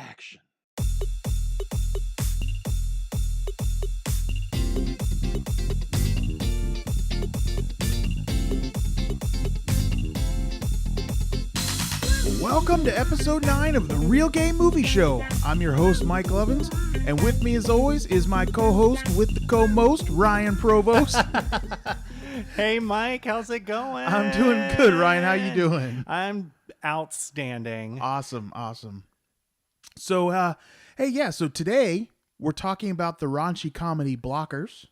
action. Welcome to episode 9 of the Real Game Movie Show. I'm your host, Mike Lovins, and with me as always is my co-host with the co-most, Ryan Provost. Hey, Mike, how's it going? I'm doing good, Ryan. How you doing? I'm outstanding. Awesome. So, so today we're talking about the raunchy comedy Blockers.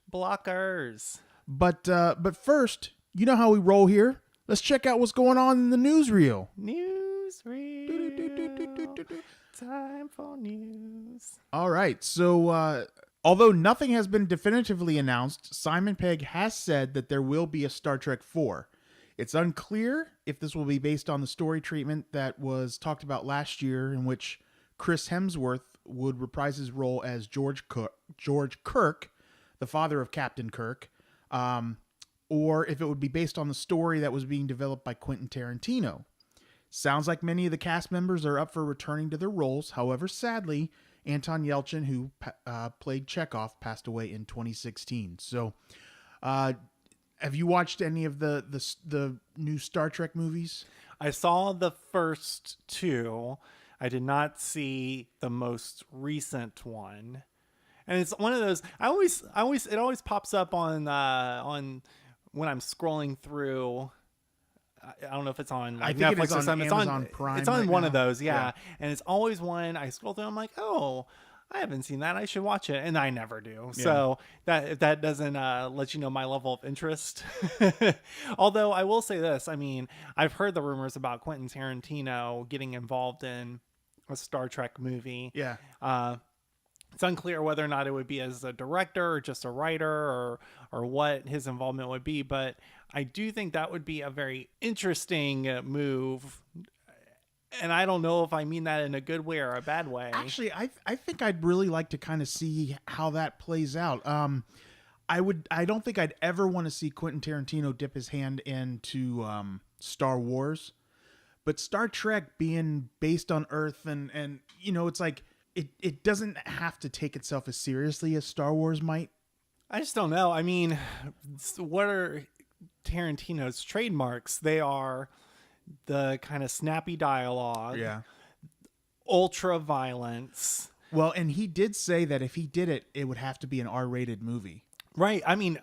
But first, you know how we roll here. Let's check out what's going on in the newsreel. Time for news. All right. So, although nothing has been definitively announced, Simon Pegg has said that there will be a Star Trek 4. It's unclear if this will be based on the story treatment that was talked about last year, in which Chris Hemsworth would reprise his role as George Kirk, the father of Captain Kirk, or if it would be based on the story that was being developed by Quentin Tarantino. Sounds like many of the cast members are up for returning to their roles. However, sadly, Anton Yelchin, who played Chekhov, passed away in 2016. So, have you watched any of the new Star Trek movies? I saw the first two. I did not see the most recent one. And it's one of those it always pops up on when I'm scrolling through. I don't know if it's on like Netflix or something. It's on Amazon Prime. It's on right one now. of those, yeah. And it's always one I scroll through. I'm like, oh, I haven't seen that. I should watch it, and I never do. Yeah. So that doesn't let you know my level of interest. Although I will say this, I mean, I've heard the rumors about Quentin Tarantino getting involved in a Star Trek movie. Yeah. It's unclear whether or not it would be as a director or just a writer or what his involvement would be, but I do think that would be a very interesting move. And I don't know if I mean that in a good way or a bad way. Actually, I think I'd really like to kind of see how that plays out. I don't think I'd ever want to see Quentin Tarantino dip his hand into Star Wars, but Star Trek being based on Earth and you know, it's like it doesn't have to take itself as seriously as Star Wars might. I just don't know. I mean, what are Tarantino's trademarks? They are the kind of snappy dialogue, ultra violence. Well, and he did say that if he did it, it would have to be an R-rated movie. Right. I mean,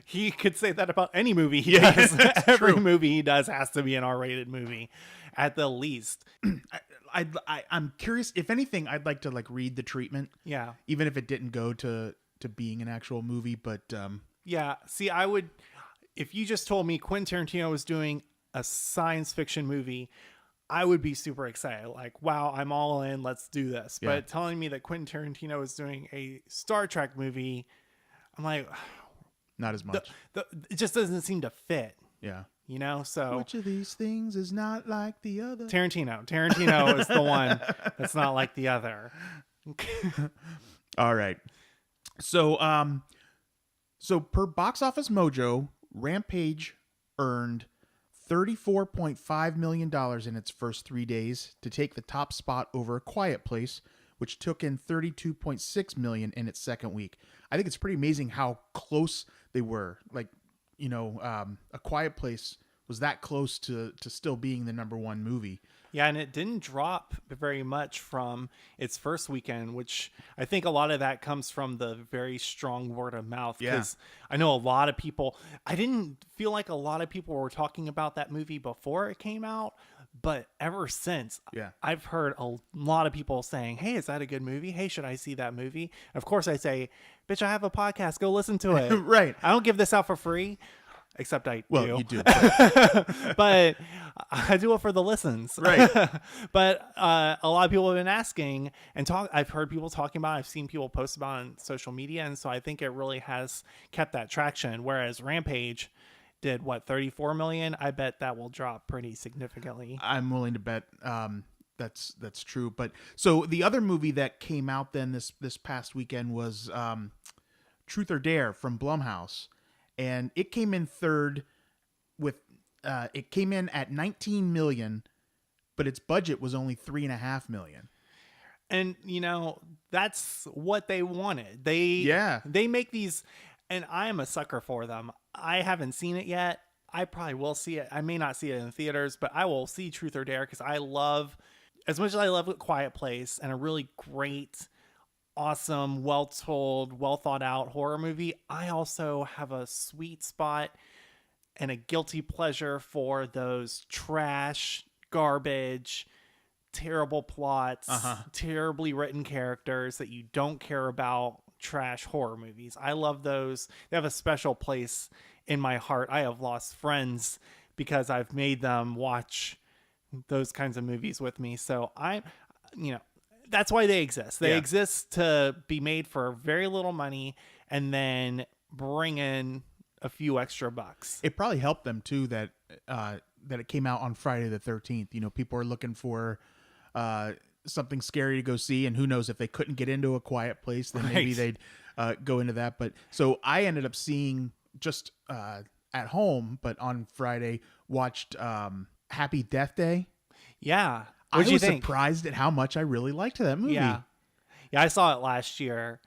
he could say that about any movie he does. Every movie he does has to be an R-rated movie, at the least. I'm curious. If anything, I'd like to like read the treatment. Yeah. Even if it didn't go to being an actual movie, but yeah. See, I would, if you just told me Quentin Tarantino was doing a science fiction movie, I would be super excited. Like, wow, I'm all in. Let's do this. Yeah. But telling me that Quentin Tarantino is doing a Star Trek movie, I'm like, not as much. It just doesn't seem to fit. Yeah. You know, so which of these things is not like the other? Tarantino is the one that's not like the other. All right. So per Box Office Mojo, Rampage earned $34.5 million in its first 3 days to take the top spot over A Quiet Place, which took in $32.6 million in its second week. I think it's pretty amazing how close they were. Like, you know, A Quiet Place was that close to still being the number one movie. Yeah, and it didn't drop very much from its first weekend, which I think a lot of that comes from the very strong word of mouth. Because I know a lot of people, I didn't feel like a lot of people were talking about that movie before it came out, but ever since, I've heard a lot of people saying, hey, is that a good movie? Hey, should I see that movie? Of course I say, bitch, I have a podcast. Go listen to it. Right. I don't give this out for free. Except I do. Well, you do. But I do it for the listens. Right. But a lot of people have been asking and I've heard people talking about it. I've seen people post about it on social media. And so I think it really has kept that traction. Whereas Rampage did, 34 million? I bet that will drop pretty significantly. I'm willing to bet that's true. But so the other movie that came out then this past weekend was Truth or Dare from Blumhouse. And it came in third with it came in at 19 million, but its budget was only $3.5 million. And that's what they wanted. They make these, and I am a sucker for them. I haven't seen it yet. I probably will see it. I may not see it in theaters, but I will see Truth or Dare because I love, as much as I love A Quiet Place and a really great, awesome, well told, well thought out horror movie, I also have a sweet spot and a guilty pleasure for those trash, garbage, terrible plots, terribly written characters that you don't care about, trash horror movies. I love those. They have a special place in my heart. I have lost friends because I've made them watch those kinds of movies with me. So that's why they exist. They exist to be made for very little money and then bring in a few extra bucks. It probably helped them too that it came out on Friday the 13th. People are looking for something scary to go see, and who knows, if they couldn't get into A Quiet Place, then maybe they'd go into that. But so I ended up seeing just at home, but on Friday watched Happy Death Day. Yeah. I was surprised at how much I really liked that movie. Yeah, I saw it last year,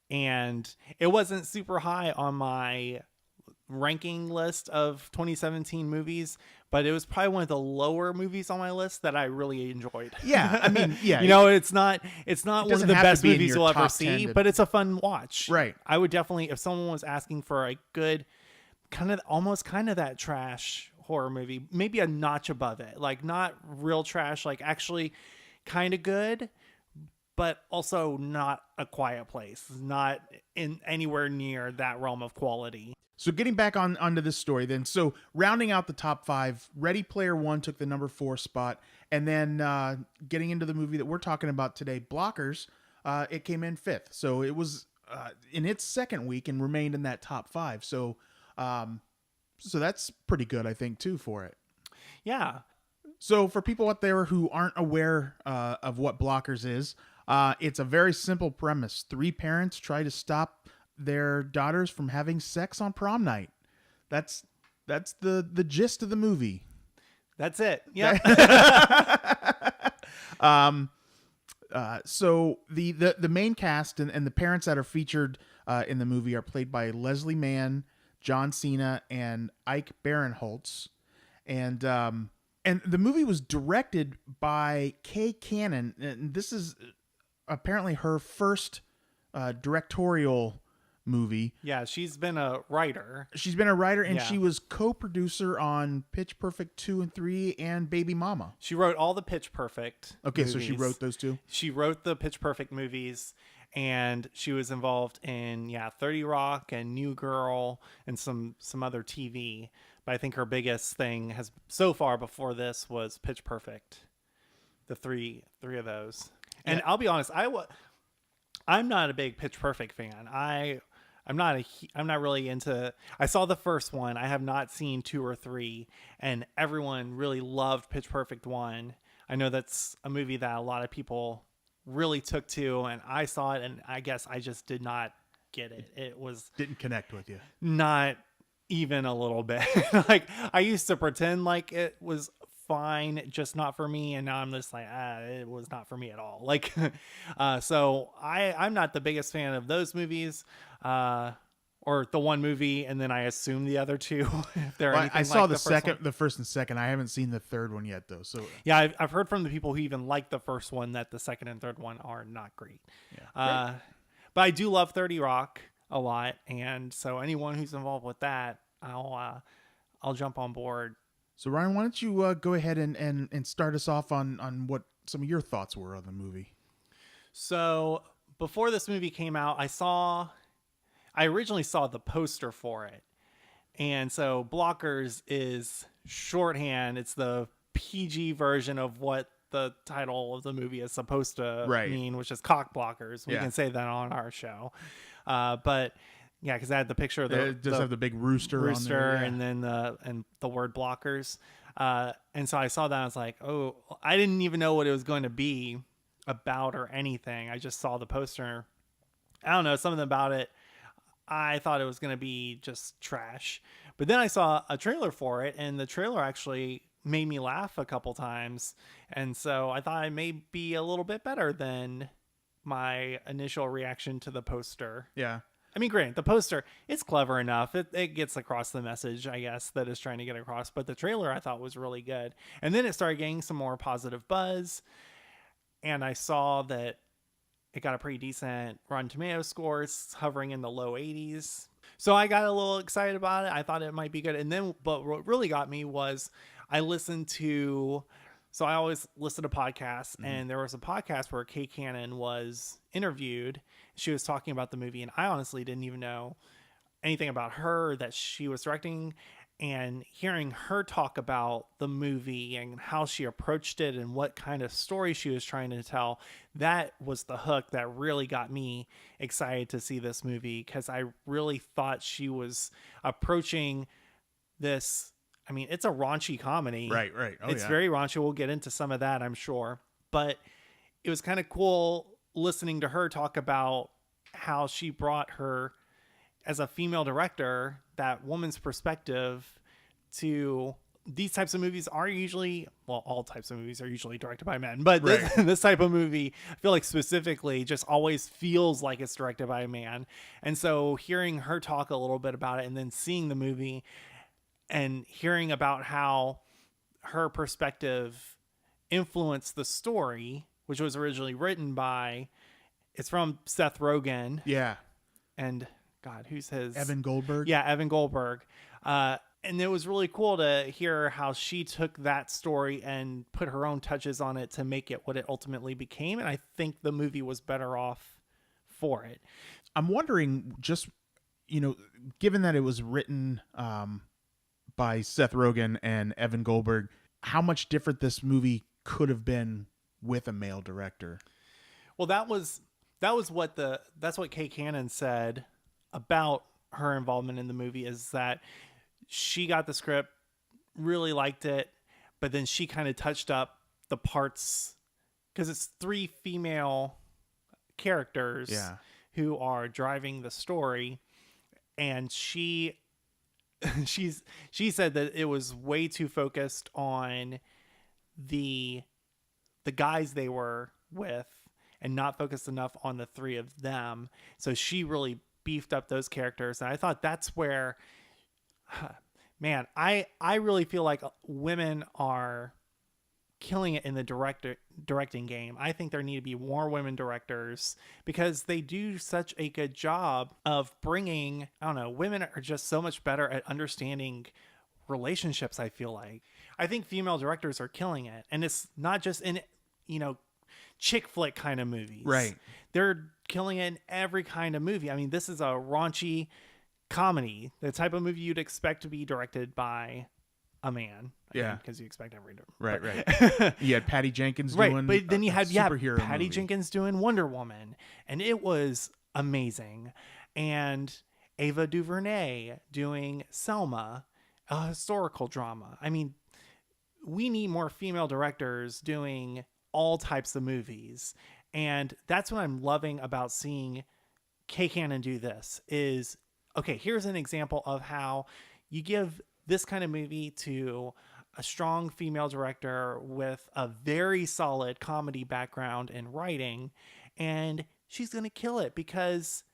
and it wasn't super high on my ranking list of 2017 movies, but it was probably one of the lower movies on my list that I really enjoyed. Yeah, I mean, yeah, it's not one of the best movies you'll ever see, but it's a fun watch. Right. I would definitely, if someone was asking for a good almost that trash horror movie, maybe a notch above it, like not real trash, like actually kind of good, but also not A Quiet Place, not in anywhere near that realm of quality. So getting back onto this story then, so rounding out the top 5, Ready Player One took the number 4 spot, and then getting into the movie that we're talking about today, Blockers, it came in 5th. So it was in its second week and remained in that top 5. So that's pretty good, I think, too, for it. Yeah. So for people out there who aren't aware of what Blockers is, it's a very simple premise. 3 parents try to stop their daughters from having sex on prom night. That's the gist of the movie. That's it. Yeah. So the main cast and the parents that are featured in the movie are played by Leslie Mann, John Cena, and Ike Barinholtz. And the movie was directed by Kay Cannon, and this is apparently her first directorial movie. Yeah, she's been a writer. And she was co-producer on Pitch Perfect 2 and 3 and Baby Mama. She wrote all the Pitch Perfect movies. So she wrote those two? She wrote the Pitch Perfect movies, and she was involved in 30 Rock and New Girl and some other TV. But I think her biggest thing has so far before this was Pitch Perfect. The three of those. And I'll be honest, I'm not a big Pitch Perfect fan. I'm not really into. I saw the first one. I have not seen 2 or 3, and everyone really loved Pitch Perfect 1. I know that's a movie that a lot of people really took to, and I saw it, and I guess I just did not get it. It didn't connect with you. Not even a little bit. Like, I used to pretend like it was fine, just not for me, and now I'm just like, it was not for me at all. Like, so I'm not the biggest fan of those movies, or the one movie, and then I assume the other two. If they're anything I saw like the first and second. I haven't seen the third one yet, though. So yeah, I've heard from the people who even like the first one that the second and third one are not great. Yeah. But I do love 30 Rock a lot, and so anyone who's involved with that, I'll jump on board. So Ryan, why don't you go ahead and start us off on what some of your thoughts were on the movie? So before this movie came out, I originally saw the poster for it. And so Blockers is shorthand. It's the PG version of what the title of the movie is supposed to mean, which is cock blockers. We can say that on our show. But yeah, because I had the picture of it does have the big rooster on there, and then the word blockers. And so I saw that, and I was like, oh, I didn't even know what it was going to be about or anything. I just saw the poster. I don't know, something about it. I thought it was going to be just trash. But then I saw a trailer for it, and the trailer actually made me laugh a couple times. And so I thought it may be a little bit better than my initial reaction to the poster. Yeah. I mean, granted, the poster, it's clever enough. It gets across the message, I guess, that it's trying to get across. But the trailer I thought was really good. And then it started getting some more positive buzz. And I saw that it got a pretty decent Rotten Tomatoes score. It's hovering in the low 80s. So I got a little excited about it. I thought it might be good. And then, but what really got me was I listened to... So I always listen to podcasts, and there was a podcast where Kay Cannon was interviewed. She was talking about the movie, and I honestly didn't even know anything about her, that she was directing, and hearing her talk about the movie and how she approached it and what kind of story she was trying to tell, that was the hook that really got me excited to see this movie, because I really thought she was approaching this... I mean, it's a raunchy comedy. Right. It's very raunchy. We'll get into some of that, I'm sure. But it was kind of cool listening to her talk about how she brought her, as a female director, that woman's perspective to these types of movies are usually, well, all types of movies are usually directed by men. But this type of movie, I feel like specifically, just always feels like it's directed by a man. And so hearing her talk a little bit about it and then seeing the movie... and hearing about how her perspective influenced the story, which was originally written by, it's from Seth Rogen. Yeah. And God, who's his? Evan Goldberg. Yeah, Evan Goldberg. And it was really cool to hear how she took that story and put her own touches on it to make it what it ultimately became. And I think the movie was better off for it. I'm wondering, just, given that it was written, by Seth Rogen and Evan Goldberg, how much different this movie could have been with a male director. Well, that's what Kay Cannon said about her involvement in the movie, is that she got the script, really liked it, but then she kind of touched up the parts, because it's 3 female characters who are driving the story, and she said that it was way too focused on the guys they were with and not focused enough on the 3 of them. So she really beefed up those characters. And I thought that's where, man, I really feel like women are killing it in the directing game. I think there need to be more women directors, because they do such a good job of bringing, I don't know, women are just so much better at understanding relationships. I feel like I think female directors are killing it, and it's not just in, chick flick kind of movies, right? They're killing it in every kind of movie. I mean, this is a raunchy comedy, the type of movie you'd expect to be directed by a man. Because you expect every right. You had Patty Jenkins doing, but then you had superhero Patty movie. Jenkins doing Wonder Woman, and it was amazing. And Ava DuVernay doing Selma, a historical drama. I mean, we need more female directors doing all types of movies, and that's what I'm loving about seeing Kay Cannon do this. Is okay. Here's an example of how you give this kind of movie to a strong female director with a very solid comedy background and writing, and she's going to kill it, because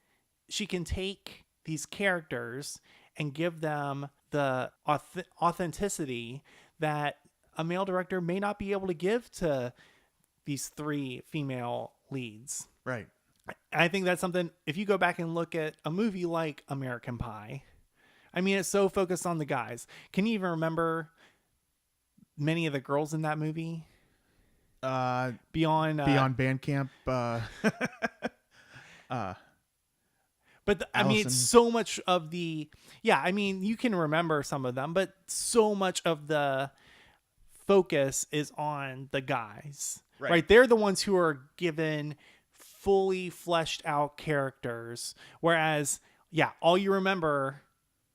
she can take these characters and give them the authenticity that a male director may not be able to give to these 3 female leads. Right. I think that's something, if you go back and look at a movie like American Pie, I mean, it's so focused on the guys. Can you even remember many of the girls in that movie? Beyond Bandcamp. But I mean, it's so much of the, I mean, you can remember some of them, but so much of the focus is on the guys, right? They're the ones who are given fully fleshed out characters. Whereas, all you remember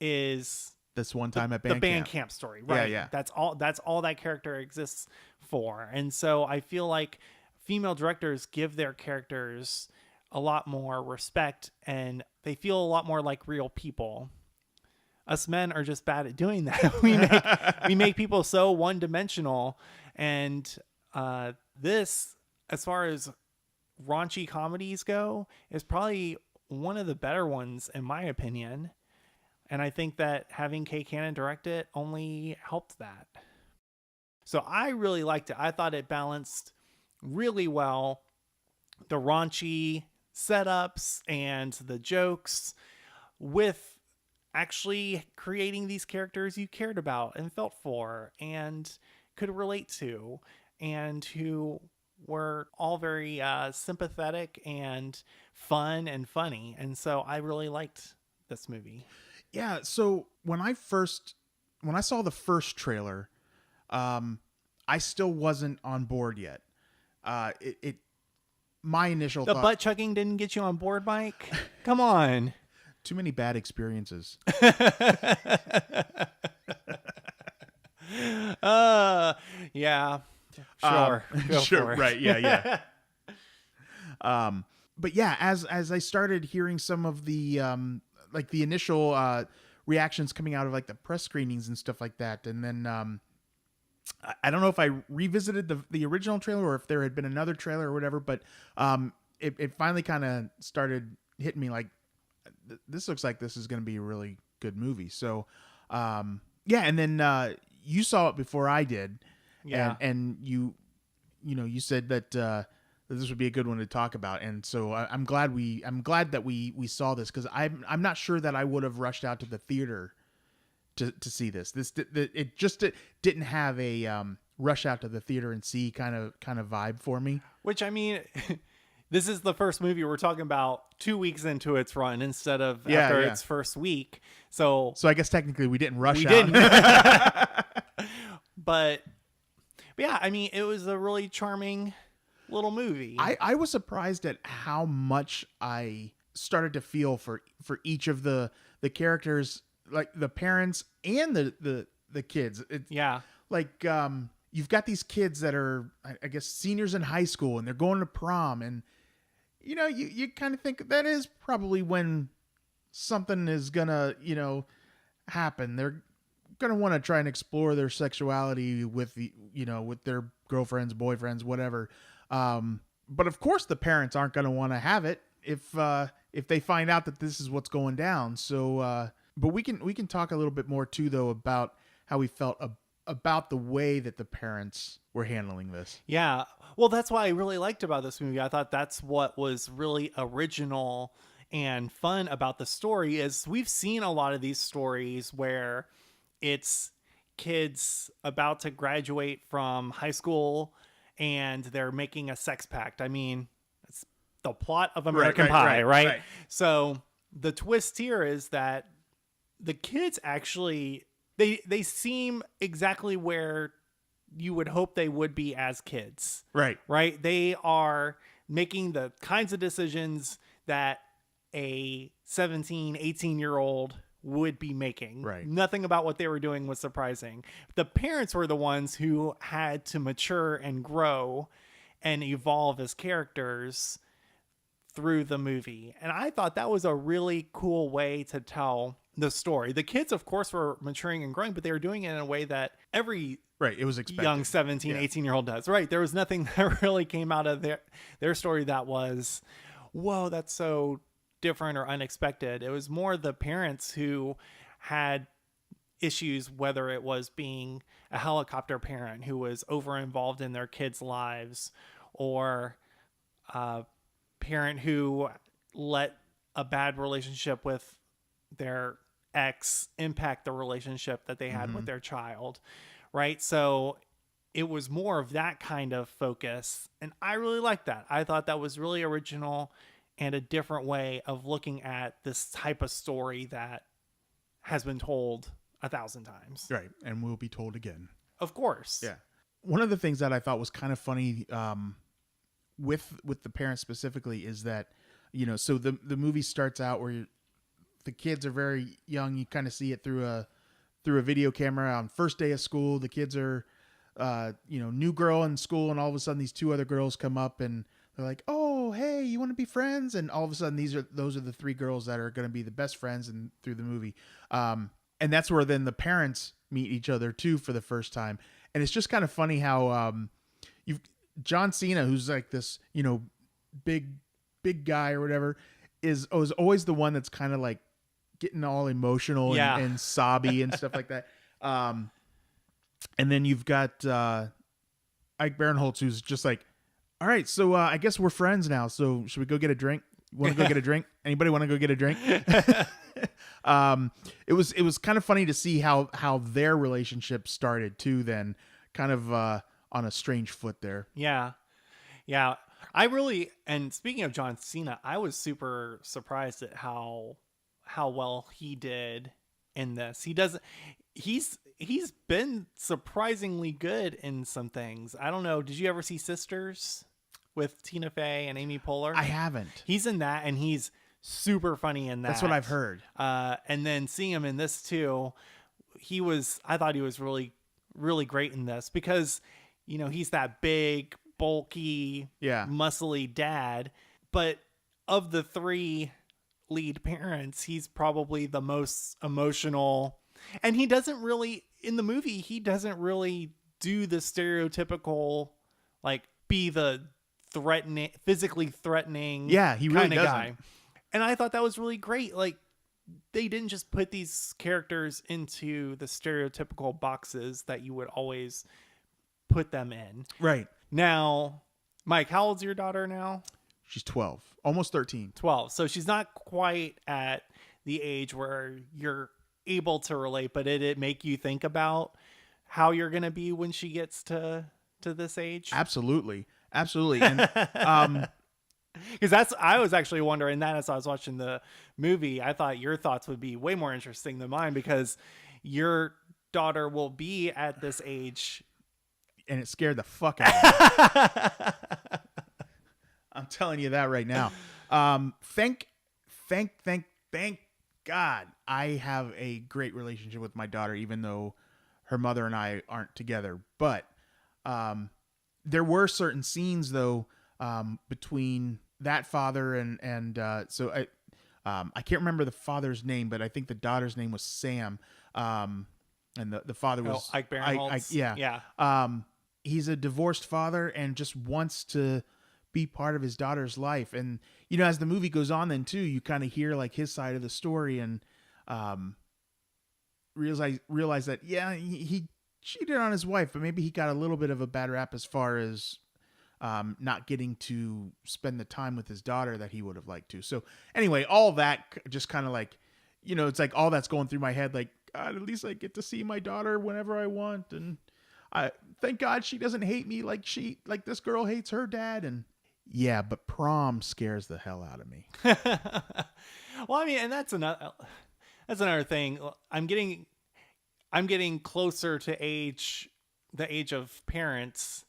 is this one time at the band camp story, right? Yeah. That's all that character exists for. And so I feel like female directors give their characters a lot more respect, and they feel a lot more like real people. Us men are just bad at doing that. We make people so one-dimensional, and this, as far as raunchy comedies go, is probably one of the better ones in my opinion. And I think that having Kay Cannon direct it only helped that. So I really liked it. I thought it balanced really well the raunchy setups and the jokes with actually creating these characters you cared about and felt for and could relate to, and who were all very sympathetic and fun and funny. And so I really liked this movie. Yeah. So when I saw the first trailer, I still wasn't on board yet. My initial the thought, butt chugging didn't get you on board, Mike. Come on. too many bad experiences. Yeah, sure. Go Sure. for it. Right. Yeah. But yeah, as I started hearing some of the like the initial reactions coming out of like the press screenings and stuff like that, and then I don't know if I revisited the original trailer or if there had been another trailer or whatever, but it finally kind of started hitting me like, this looks like this is going to be a really good movie. So yeah, and then you saw it before I did. Yeah. And you said that this would be a good one to talk about, and so I'm glad that we saw this, because I'm not sure that I would have rushed out to the theater to see this. It just didn't have a rush out to the theater and see kind of vibe for me. Which, I mean, this is the first movie we're talking about 2 weeks into its run instead of after its first week. So I guess technically we didn't rush out. Didn't. But yeah, I mean, it was a really charming little movie. I was surprised at how much I started to feel for each of the characters, like the parents and the kids. Like you've got these kids that are, I guess, seniors in high school, and they're going to prom, and you kind of think that is probably when something is gonna happen. They're gonna want to try and explore their sexuality with with their girlfriends, boyfriends, whatever. But of course the parents aren't gonna want to have it if they find out that this is what's going down. So but we can talk a little bit more too, though, about how we felt about the way that the parents were handling this. Yeah. Well, that's what I really liked about this movie. I thought that's what was really original and fun about the story, is we've seen a lot of these stories where it's kids about to graduate from high school and they're making a sex pact. I mean, it's the plot of American Pie, right? So the twist here is that the kids actually, they seem exactly where you would hope they would be as kids. Right? They are making the kinds of decisions that a 17, 18-year-old would be making. Right. Nothing about what they were doing was surprising. The parents were the ones who had to mature and grow and evolve as characters through the movie. And I thought that was a really cool way to tell the story. The kids, of course, were maturing and growing, but they were doing it in a way that every it was expected. Young 17, 18-year-old does. Right. There was nothing that really came out of their story that was, whoa, that's so different or unexpected. It was more the parents who had issues, whether it was being a helicopter parent who was over involved in their kids' lives, or a parent who let a bad relationship with their ex impact the relationship that they had with their child. Right. So it was more of that kind of focus. And I really liked that. I thought that was really original and a different way of looking at this type of story that has been told 1,000 times. Right. And will be told again. Of course. Yeah. One of the things that I thought was kind of funny with the parents specifically is that, so the movie starts out where the kids are very young. You kind of see it through a video camera on first day of school. The kids are, new girl in school, and all of a sudden these two other girls come up and they're like, "Oh, hey, you want to be friends?" And all of a sudden those are the three girls that are going to be the best friends through the movie. And that's where then the parents meet each other too for the first time. And it's just kind of funny how you've John Cena, who's like this, big guy or whatever is always the one that's kind of like getting all emotional and sobby and stuff like that. And then you've got Ike Barinholtz, who's just like, all right, so I guess we're friends now. So should we go get a drink? Want to go get a drink? Anybody want to go get a drink? It was kind of funny to see how their relationship started too. Then kind of on a strange foot there. Yeah. And speaking of John Cena, I was super surprised at how well he did in this. He's been surprisingly good in some things. I don't know. Did you ever see Sisters with Tina Fey and Amy Poehler? I haven't. He's in that, and he's super funny in that. That's what I've heard. And then seeing him in this too, I thought he was really, really great in this because, he's that big, bulky, muscly dad. But of the three lead parents, he's probably the most emotional. And he doesn't really do the stereotypical, like, be the physically threatening he really kind of doesn't. guy. And I thought that was really great. Like, they didn't just put these characters into the stereotypical boxes that you would always put them in. Right. Now, Mike, how old's your daughter now? She's 12, almost 13. 12. So she's not quite at the age where you're able to relate, but did it make you think about how you're going to be when she gets to this age? Absolutely. And because I was actually wondering that as I was watching the movie. I thought your thoughts would be way more interesting than mine because your daughter will be at this age, and it scared the fuck out of me. I'm telling you that right now. Thank God I have a great relationship with my daughter, even though her mother and I aren't together. But there were certain scenes though between that father and so I can't remember the father's name, but I think the daughter's name was Sam. And the father was Ike Barinholtz. Yeah. He's a divorced father and just wants to be part of his daughter's life. And, as the movie goes on then too, you kind of hear like his side of the story and realize that, he cheated on his wife, but maybe he got a little bit of a bad rap as far as not getting to spend the time with his daughter that he would have liked to. So anyway, all that just kind of like, it's like all that's going through my head. Like, God, at least I get to see my daughter whenever I want. And I thank God she doesn't hate me like this girl hates her dad. And yeah, but prom scares the hell out of me. Well, I mean, and that's another thing. I'm getting closer to the age of parents,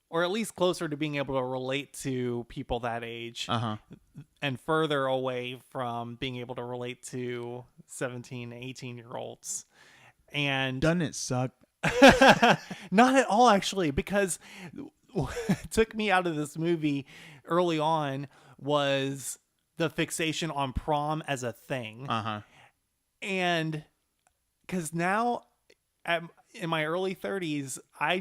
or at least closer to being able to relate to people that age, and further away from being able to relate to 17, 18-year-olds. And doesn't it suck? Not at all, actually, because what took me out of this movie early on was the fixation on prom as a thing. And because now in my early 30s, I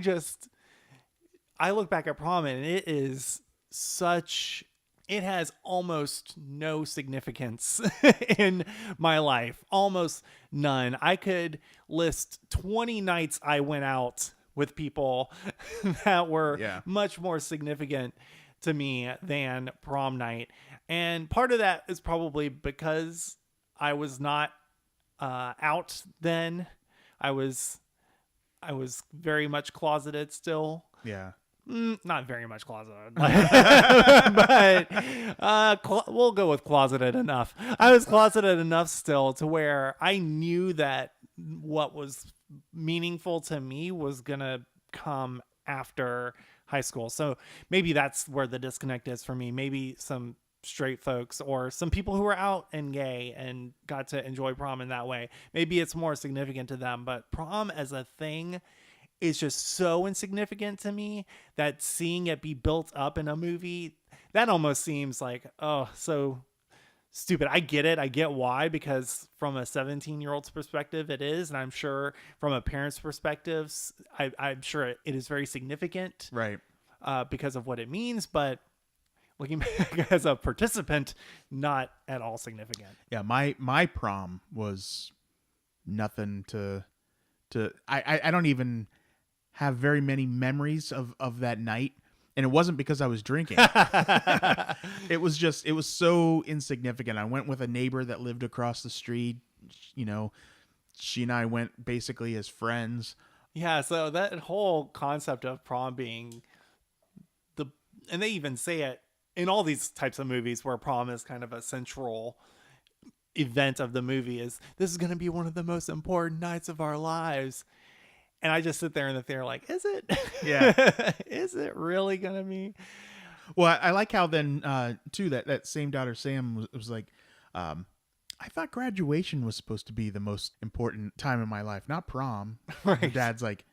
look back at prom and it has almost no significance in my life. Almost none. I could list 20 nights I went out with people that were much more significant to me than prom night. And part of that is probably because I was not out then. I was very much closeted still. Yeah. Not very much closeted, but we'll go with closeted enough. I was closeted enough still to where I knew that what was meaningful to me was gonna come after high school. So maybe that's where the disconnect is for me. Maybe some straight folks or some people who are out and gay and got to enjoy prom in that way, maybe it's more significant to them. But prom as a thing is just so insignificant to me that seeing it be built up in a movie, that almost seems like, oh, so stupid. I get it. I get why, because from a 17-year-old's perspective, it is. And I'm sure from a parent's perspective, I'm sure it is very significant. Right. Because of what it means. But looking back as a participant, not at all significant. Yeah, my prom was nothing I don't even have very many memories of that night. And it wasn't because I was drinking. It was so insignificant. I went with a neighbor that lived across the street. You know, she and I went basically as friends. Yeah, so that whole concept of prom being and they even say it in all these types of movies where prom is kind of a central event of the movie, is this is going to be one of the most important nights of our lives. And I just sit there in the theater like, is it? Yeah. Is it really going to be? Well, I like how then, too, that same daughter, Sam, was like, I thought graduation was supposed to be the most important time in my life, not prom. Right. Her dad's like,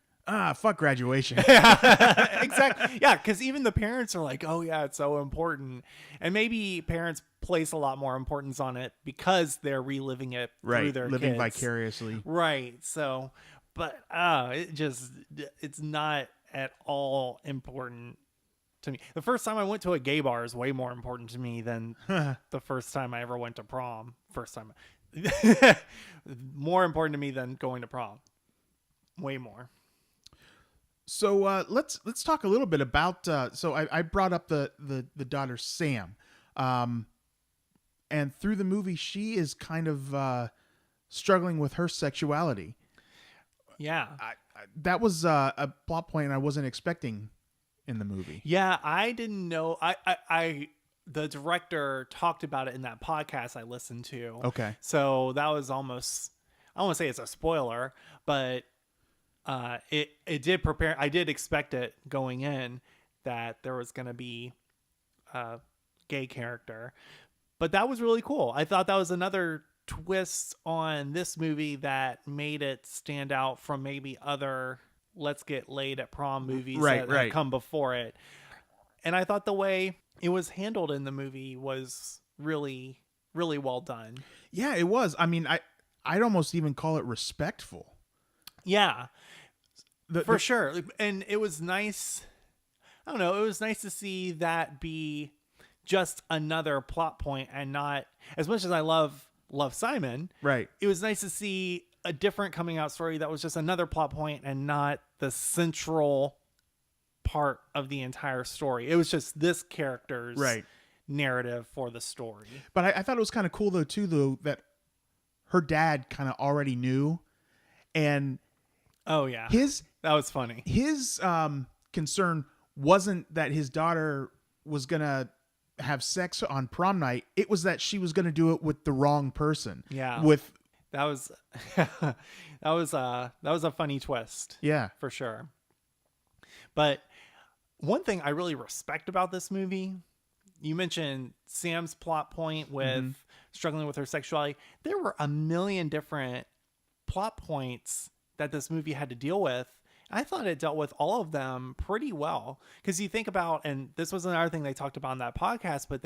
fuck graduation. Exactly. Yeah, because even the parents are like, oh, yeah, it's so important. And maybe parents place a lot more importance on it because they're reliving it through their living kids. Vicariously. Right. So, but it's not at all important to me. The first time I went to a gay bar is way more important to me than the first time I ever went to prom. First time. More important to me than going to prom. Way more. So let's talk a little bit about. So I brought up the daughter Sam, and through the movie she is kind of struggling with her sexuality. Yeah, that was a plot point I wasn't expecting in the movie. Yeah, I didn't know. I the director talked about it in that podcast I listened to. Okay, so that was almost, I don't want to say it's a spoiler, but it did prepare. I did expect it going in that there was going to be a gay character, but that was really cool. I thought that was another twist on this movie that made it stand out from maybe other let's get laid at prom movies that have come before it. And I thought the way it was handled in the movie was really, really well done. Yeah, it was. I mean, I'd almost even call it respectful. Yeah, for sure. And it was nice. I don't know. It was nice to see that be just another plot point and not, as much as I love Simon. Right. It was nice to see a different coming out story that was just another plot point and not the central part of the entire story. It was just this character's narrative for the story. But I thought it was kind of cool though that her dad kind of already knew, and that was funny. His concern wasn't that his daughter was gonna have sex on prom night. It was that she was gonna do it with the wrong person. Yeah. That was that was a funny twist. Yeah, for sure. But one thing I really respect about this movie, you mentioned Sam's plot point with struggling with her sexuality. There were a million different plot points that this movie had to deal with. I thought it dealt with all of them pretty well. Because you think about, and this was another thing they talked about in that podcast, but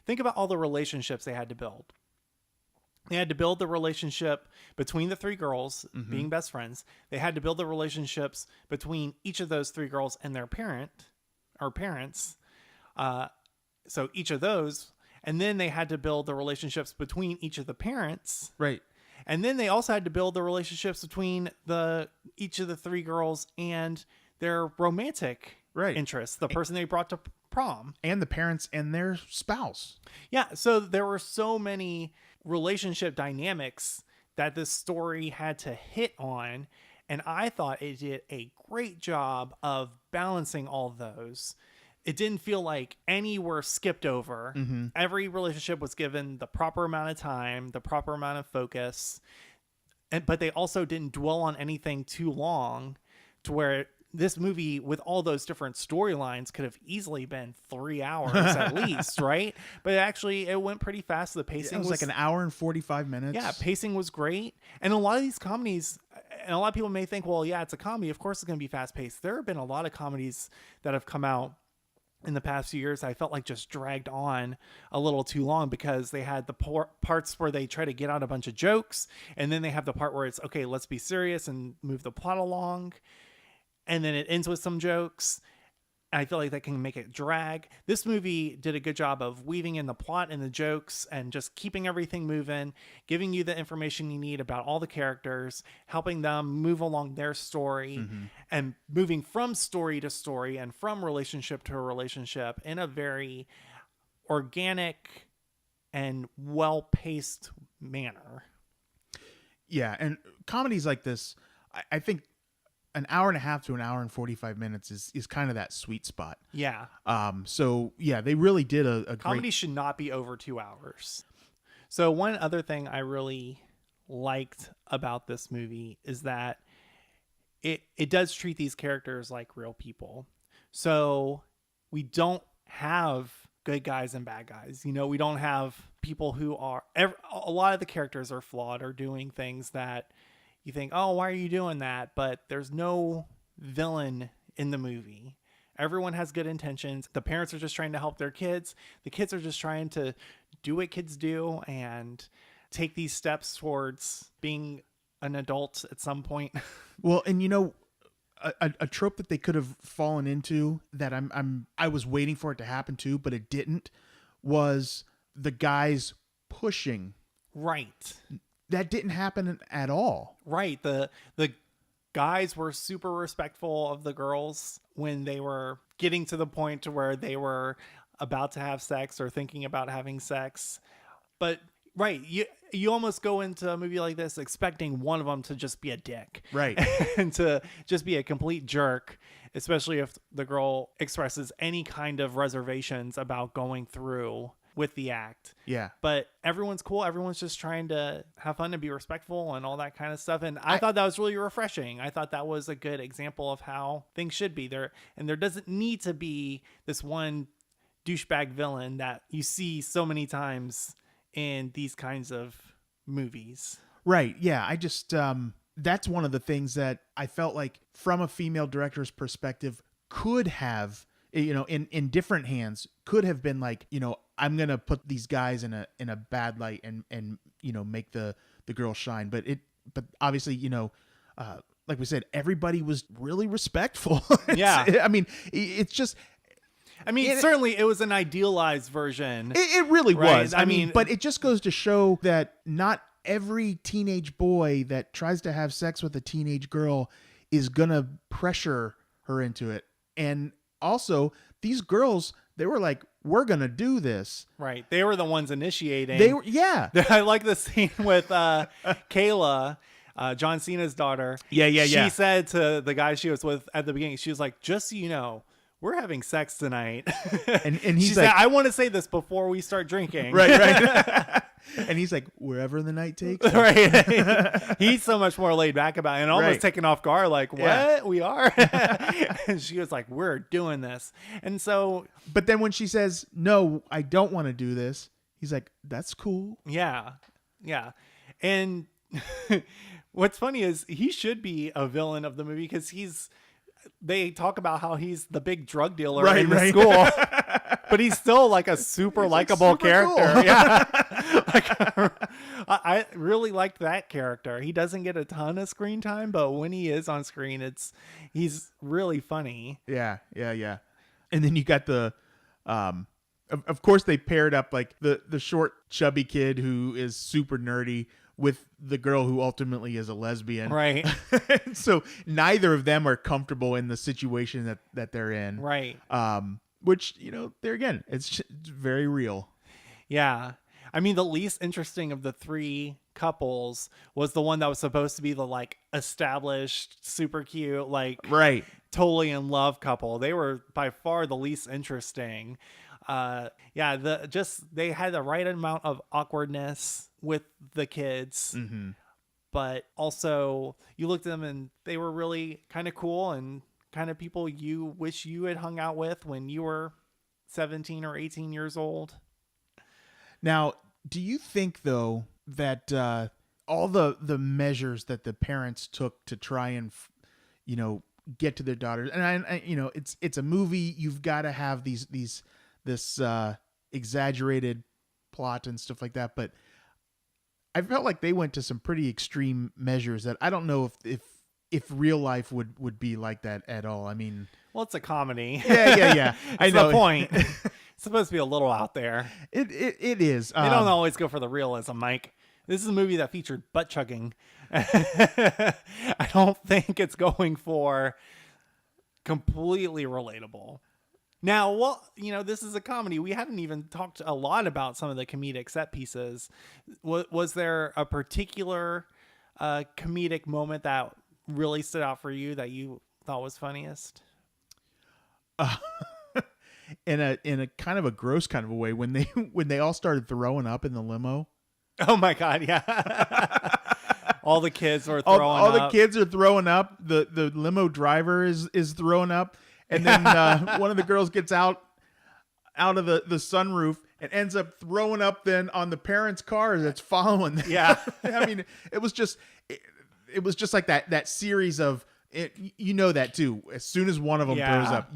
think about all the relationships they had to build. They had to build the relationship between the three girls being best friends. They had to build the relationships between each of those three girls and their parents. So each of those, and then they had to build the relationships between each of the parents. Right. And then they also had to build the relationships between each of the three girls and their romantic interests, the person they brought to prom. And the parents and their spouse. Yeah, so there were so many relationship dynamics that this story had to hit on, and I thought it did a great job of balancing all those. It didn't feel like any were skipped over. Every relationship was given the proper amount of time, the proper amount of focus, but they also didn't dwell on anything too long to where this movie with all those different storylines could have easily been 3 hours at least, right? But actually it went pretty fast. The pacing was like an hour and 45 minutes. Yeah, pacing was great. And a lot of these comedies, and a lot of people may think, well, yeah, it's a comedy. Of course it's going to be fast paced. There have been a lot of comedies that have come out in the past few years I felt like just dragged on a little too long because they had the parts where they try to get out a bunch of jokes, and then they have the part where it's, okay, let's be serious and move the plot along. And then it ends with some jokes. I feel like that can make it drag. This movie did a good job of weaving in the plot and the jokes and just keeping everything moving, giving you the information you need about all the characters, helping them move along their story, and moving from story to story and from relationship to relationship in a very organic and well-paced manner. Yeah, and comedies like this, I think an hour and a half to an hour and 45 minutes is kind of that sweet spot. Yeah. So yeah, they really did a Comedy great... should not be over 2 hours. So one other thing I really liked about this movie is that it does treat these characters like real people. So we don't have good guys and bad guys. You know, we don't have people who are... a lot of the characters are flawed or doing things that you think, oh, why are you doing that? But there's no villain in the movie. Everyone has good intentions. The parents are just trying to help their kids. The kids are just trying to do what kids do and take these steps towards being an adult at some point. Well, and you know, a trope that they could have fallen into that I was waiting for it to happen too, but it didn't, was the guys pushing. Right. That didn't happen at all. Right. The guys were super respectful of the girls when they were getting to the point to where they were about to have sex or thinking about having sex. But right, you almost go into a movie like this expecting one of them to just be a dick. Right. And to just be a complete jerk, especially if the girl expresses any kind of reservations about going through with the act. Yeah. But everyone's cool. Everyone's just trying to have fun and be respectful and all that kind of stuff. And I thought that was really refreshing. I thought that was a good example of how things should be there. And there doesn't need to be this one douchebag villain that you see so many times in these kinds of movies. Right. Yeah. I just, that's one of the things that I felt like from a female director's perspective could have, you know, in different hands, could have been like, you know, I'm going to put these guys in a bad light and, you know, make the girl shine. But obviously, you know, like we said, everybody was really respectful. Yeah. I mean, it's just, certainly it was an idealized version. It really right? was. I mean, but it just goes to show that not every teenage boy that tries to have sex with a teenage girl is going to pressure her into it. And also, these girls, they were like, we're going to do this. Right. They were the ones initiating. They were, yeah. I like the scene with Kayla, John Cena's daughter. Yeah. She said to the guy she was with at the beginning, she was like, just so you know, we're having sex tonight. And he's she like, said, I want to say this before we start drinking. Right. And he's like, wherever the night takes us. Right. He's so much more laid back about it and almost taken off guard, like, what? Yeah. We are? And she was like, we're doing this. And so. But then when she says, no, I don't want to do this, he's like, that's cool. Yeah. Yeah. And what's funny is he should be a villain of the movie because they talk about how he's the big drug dealer in the school, but he's still like a super likable character. Cool. Yeah. I really liked that character. He doesn't get a ton of screen time, but when he is on screen, he's really funny. Yeah. And then you got the, of course they paired up like the short chubby kid who is super nerdy with the girl who ultimately is a lesbian. Right. So neither of them are comfortable in the situation that they're in. Right. Which, you know, there again, it's very real. Yeah. I mean, the least interesting of the three couples was the one that was supposed to be the like established, super cute, like totally in love couple. They were by far the least interesting. They had the right amount of awkwardness with the kids, but also you looked at them and they were really kind of cool and kind of people you wish you had hung out with when you were 17 or 18 years old. Now, do you think though that all the measures that the parents took to try and, you know, get to their daughters, and I you know, it's a movie, you've got to have this exaggerated plot and stuff like that, but I felt like they went to some pretty extreme measures that I don't know if real life would be like that at all. I mean, Well, it's a comedy. Yeah. I know. The point. It's supposed to be a little out there. It is. They don't always go for the realism, Mike. This is a movie that featured butt chugging. I don't think it's going for completely relatable. Now, well, this is a comedy. We haven't even talked a lot about some of the comedic set pieces. Was there a particular comedic moment that really stood out for you that you thought was funniest? In a kind of a gross kind of a way, when they all started throwing up in the limo. Oh my God, yeah. All the kids are throwing up. All the kids are throwing up. The limo driver is throwing up. And then one of the girls gets out of the sunroof and ends up throwing up then on the parents' car that's following them. Yeah. I mean, it was just like that series of it, that too. As soon as one of them throws up,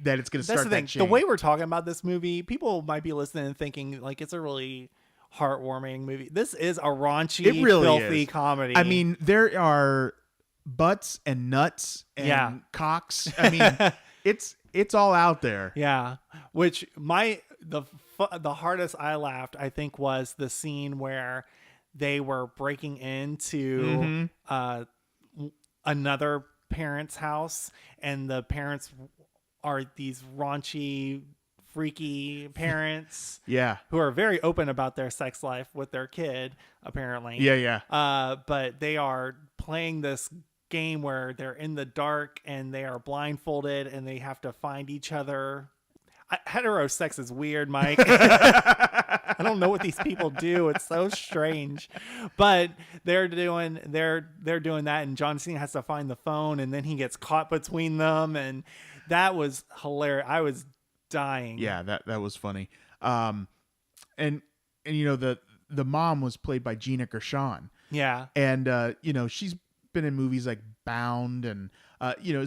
that it's going to start That's the thing. that chain. The way we're talking about this movie, people might be listening and thinking like it's a really heartwarming movie. This is a raunchy, filthy comedy. I mean, there are butts and nuts and cocks. I mean, it's all out there. Yeah. Which the hardest I laughed, I think, was the scene where they were breaking into another parent's house, and the parents are these raunchy, freaky parents who are very open about their sex life with their kid, apparently. But they are playing this game where they're in the dark and they are blindfolded and they have to find each other. Hetero sex is weird, Mike. I don't know what these people do. It's so strange. But they're doing that, and John Cena has to find the phone, and then he gets caught between them, and that was hilarious. I was dying. Yeah, that was funny. And the mom was played by Gina Gershon. Yeah. And she's been in movies like Bound, and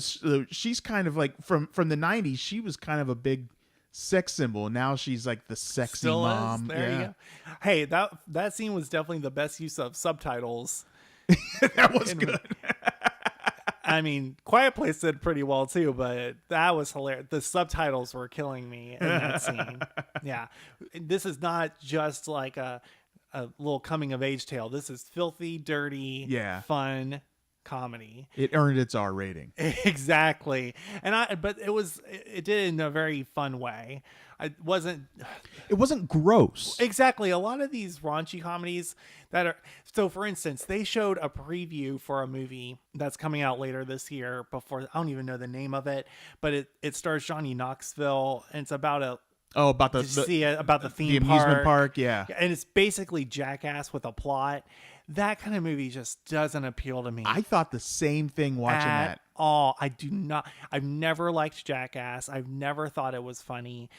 so she's kind of like from the 90s, she was kind of a big sex symbol. Now she's like the sexy Still mom. Is. There you go. Hey, that scene was definitely the best use of subtitles. That was good. I mean, Quiet Place did pretty well too, but that was hilarious. The subtitles were killing me in that scene. Yeah. This is not just like a little coming of age tale. This is filthy, dirty, fun comedy. It earned its R rating. Exactly. But it did it in a very fun way. It wasn't gross. Exactly. A lot of these raunchy comedies so for instance, they showed a preview for a movie that's coming out later this year I don't even know the name of it, but it stars Johnny Knoxville, and it's about about the theme amusement park. Yeah. And it's basically Jackass with a plot. That kind of movie just doesn't appeal to me. I thought the same thing watching that. I do not. I've never liked Jackass. I've never thought it was funny.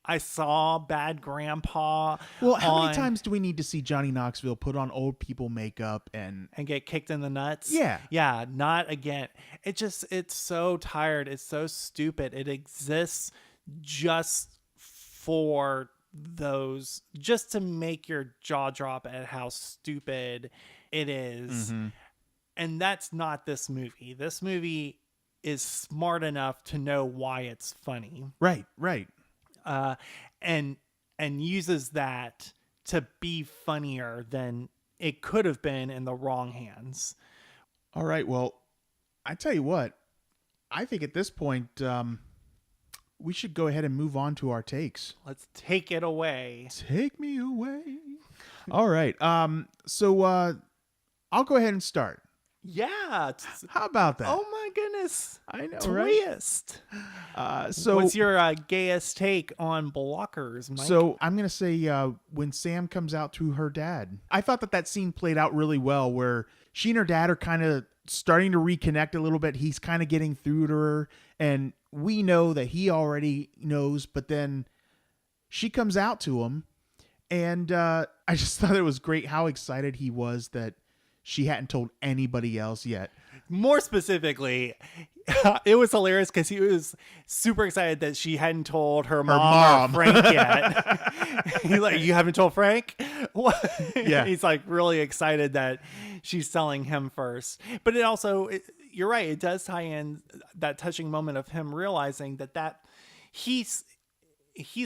I saw Bad Grandpa. Well, how many times do we need to see Johnny Knoxville put on old people makeup and get kicked in the nuts? Yeah. Yeah, not again. It's so tired. It's so stupid. It exists just for those, just to make your jaw drop at how stupid it is. Mm-hmm. And that's not this movie. This movie is smart enough to know why it's funny. Right. And uses that to be funnier than it could have been in the wrong hands. All right. Well, I tell you what, I think at this point, we should go ahead and move on to our takes. Let's take it away. Take me away. All right. So I'll go ahead and start. Yeah. How about that? Oh my goodness. I know, Twist. Right? So what's your gayest take on blockers, Mike? So I'm going to say when Sam comes out to her dad. I thought that scene played out really well, where she and her dad are kind of starting to reconnect a little bit. He's kind of getting through to her, and we know that he already knows, but then she comes out to him, and I just thought it was great how excited he was that she hadn't told anybody else yet. More specifically, it was hilarious because he was super excited that she hadn't told her mom. Or Frank yet. He's like, you haven't told Frank? What? Yeah. He's like really excited that she's telling him first. But it also, you're right. It does tie in that touching moment of him realizing that he's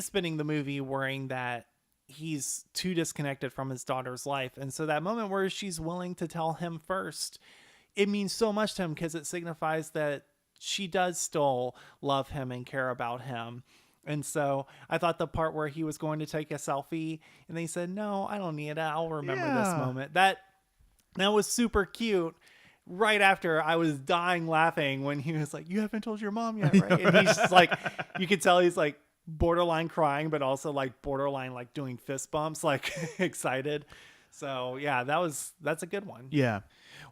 spending the movie worrying that he's too disconnected from his daughter's life. And so that moment where she's willing to tell him first, it means so much to him because it signifies that she does still love him and care about him. And so I thought the part where he was going to take a selfie and they said, no, I don't need it. I'll remember this moment. That was super cute. Right after I was dying laughing when he was like, you haven't told your mom yet, right? And he's just like, you could tell he's like borderline crying, but also like borderline like doing fist bumps, like excited. So yeah, that's a good one. Yeah.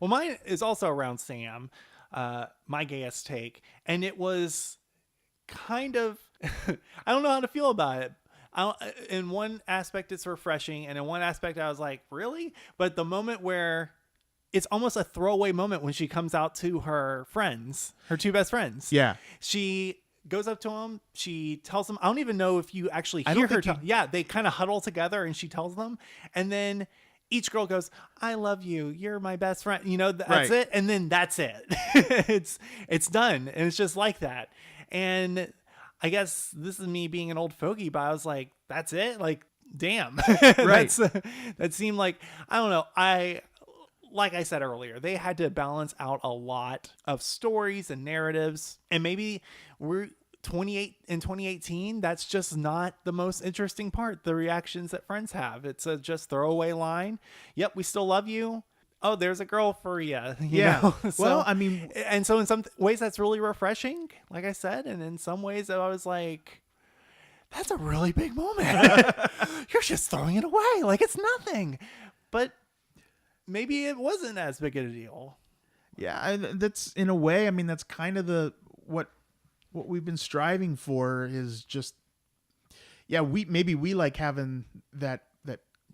Well, mine is also around Sam, my gayest take. And it was kind of, I don't know how to feel about it. In one aspect, it's refreshing. And in one aspect, I was like, really? But the moment where it's almost a throwaway moment when she comes out to her friends, her two best friends. Yeah. She goes up to him. She tells them, I don't even know if you actually hear her. Yeah, they kind of huddle together and she tells them. And then each girl goes, I love you. You're my best friend. You know, that's it. And then that's it. It's done. And it's just like that. And I guess this is me being an old fogey, but I was like, that's it? Like, damn. Right. That seemed like, I don't know. Like I said earlier, they had to balance out a lot of stories and narratives. And maybe we're 28 in 2018. That's just not the most interesting part. The reactions that friends have. It's a just throwaway line. Yep. We still love you. Oh, there's a girl for you. Yeah. So, well, I mean, and so in some ways that's really refreshing, like I said. And in some ways I was like, that's a really big moment. You're just throwing it away. Like it's nothing, but maybe it wasn't as big a deal. Yeah, that's in a way. I mean, that's kind of what we've been striving for is just. Yeah, we like having that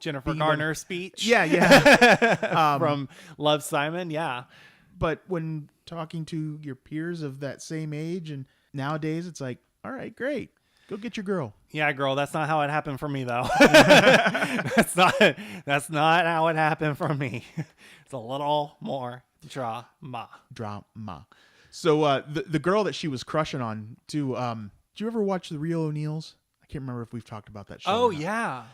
Jennifer Garner speech. Yeah. From Love, Simon. Yeah, but when talking to your peers of that same age, and nowadays it's like, all right, great. Go get your girl. Yeah, girl. That's not how it happened for me, though. That's not how it happened for me. It's a little more drama. So the girl that she was crushing on too. Did you ever watch The Real O'Neills? I can't remember if we've talked about that show. Oh yeah.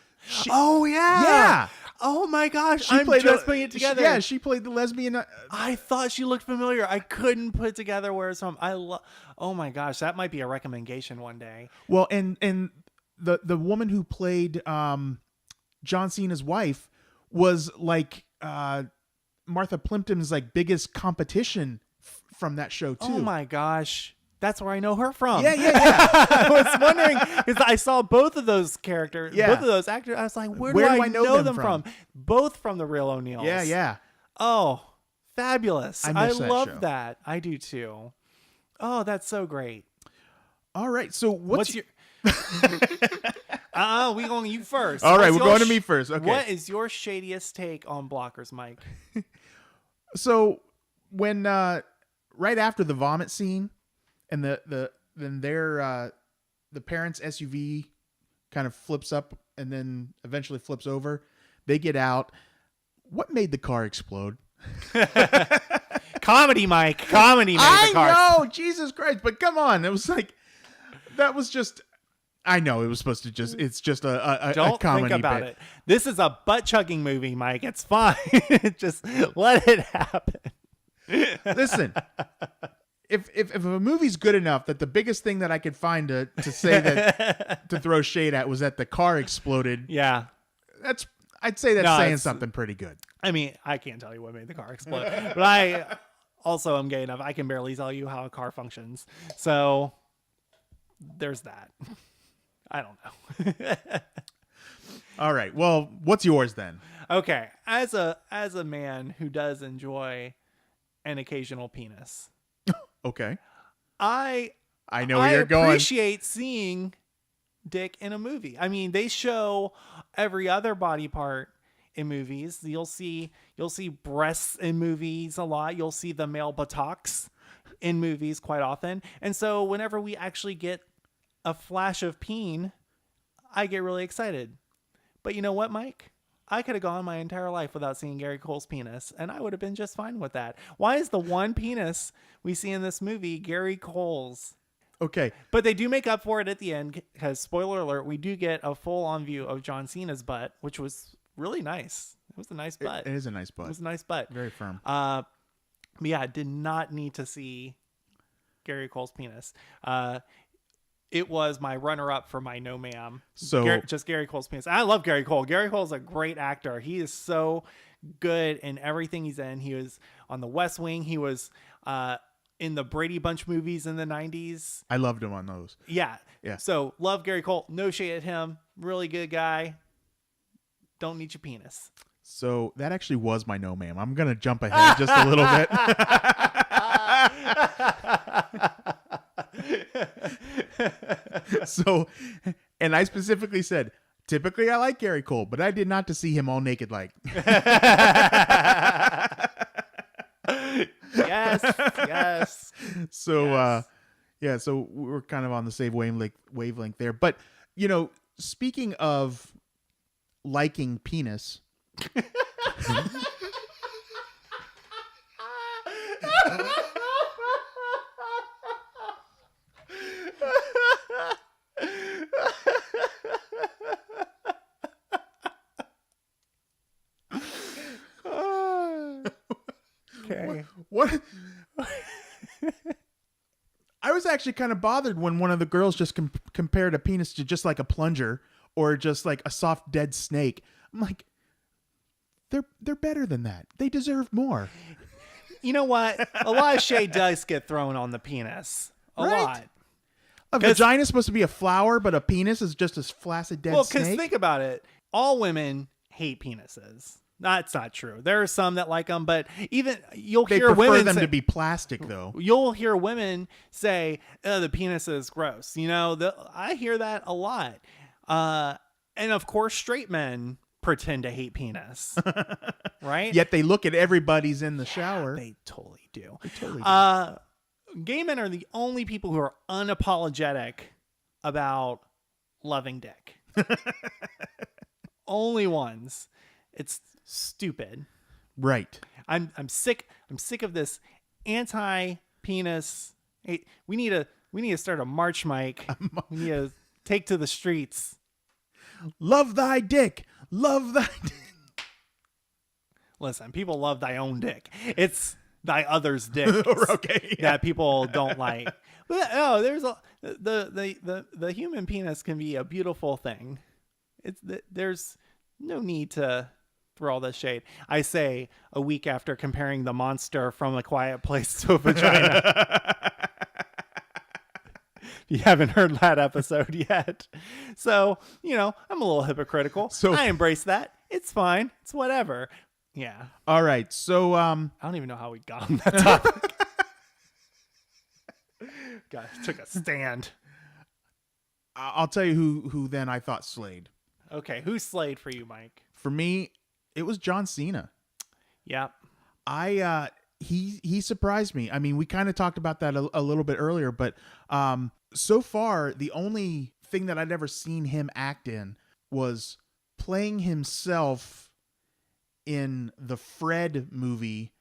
Yeah. Oh my gosh. I'm just putting it together. She played the lesbian. I thought she looked familiar. I couldn't put together where it's from. Oh my gosh, that might be a recommendation one day. Well, and the woman who played John Cena's wife was like Martha Plimpton's like biggest competition from that show too. Oh my gosh. That's where I know her from. Yeah. I was wondering because I saw both of those characters, both of those actors. I was like, where do I know them from? Both from The Real O'Neills. Yeah. Oh, fabulous. I love show. that. I do too. Oh, that's so great. All right. So what's your... we going you first. All right, we're going to me first. Okay. What is your shadiest take on blockers, Mike? So when right after the vomit scene and the parents' SUV kind of flips up and then eventually flips over, they get out. What made the car explode? Comedy, Mike. Comedy made the car. I know, Jesus Christ! But come on, it was like that was just. I know it was supposed to just. It's just a Don't comedy think about bit. it. This is a butt chugging movie, Mike. It's fine. Just let it happen. Listen, if a movie's good enough that the biggest thing that I could find to say that to throw shade at was that the car exploded. Yeah, I'd say that's saying something pretty good. I mean, I can't tell you what made the car explode, but I also am gay enough. I can barely tell you how a car functions. So there's that. I don't know. All right. Well, what's yours then? Okay. As a man who does enjoy an occasional penis. Okay. I know where you're going. I appreciate seeing dick in a movie. I mean, they show every other body part in movies. You'll see breasts in movies a lot. You'll see the male buttocks in movies quite often. And so whenever we actually get a flash of peen, I get really excited. But you know what, Mike? I could have gone my entire life without seeing Gary Cole's penis, and I would have been just fine with that. Why is the one penis we see in this movie Gary Cole's? Okay. But they do make up for it at the end, because, spoiler alert, we do get a full-on view of John Cena's butt, which was really nice. It was a nice butt. It is a nice butt. It was a nice butt. Very firm. But yeah, I did not need to see Gary Cole's penis. It was my runner-up for my no ma'am. So just Gary Cole's penis. I love Gary Cole. Gary Cole's a great actor. He is so good in everything he's in. He was on The West Wing. He was in the Brady Bunch movies in the 90s. I loved him on those. Yeah. Yeah. So love Gary Cole. No shade at him. Really good guy. Don't need your penis. So that actually was my no ma'am. I'm gonna jump ahead just a little bit. So, and I specifically said, typically I like Gary Cole, but I did not to see him all naked like. Yes. So yes. Yeah, so we're kind of on the same wavelength there. But speaking of liking penis. Okay. What? I was actually kind of bothered when one of the girls just compared a penis to just like a plunger or just like a soft dead snake. I'm like, they're better than that. They deserve more. You know what? A lot of shade does get thrown on the penis. A lot. A vagina is supposed to be a flower, but a penis is just a flaccid dead snake. Well, because think about it. All women hate penises. That's not true. There are some that like them, but even you'll hear women prefer them to be plastic, though. You'll hear women say, "Oh, the penis is gross." You know, I hear that a lot. And of course, straight men pretend to hate penis, right? Yet they look at everybody's in the shower. They totally do. Gay men are the only people who are unapologetic about loving dick. Only ones. It's stupid. Right. I'm sick of this anti-penis. Hey, we need to start a march, Mike. We need to take to the streets. Love thy dick. Love thy dick. Listen, people love thy own dick. It's thy other's dick. Okay. Yeah. That people don't like. But there's the human penis can be a beautiful thing. There's no need to throw all this shade. I say a week after comparing the monster from A Quiet Place to a vagina. You haven't heard that episode yet. So, I'm a little hypocritical. So I embrace that. It's fine. It's whatever. Yeah. All right. So I don't even know how we got on that topic. God, took a stand. I'll tell you who then I thought slayed. Okay, who slayed for you, Mike? For me, it was John Cena. Yeah. He surprised me. I mean, we kind of talked about that a little bit earlier, but so far the only thing that I'd ever seen him act in was playing himself in the Fred movie,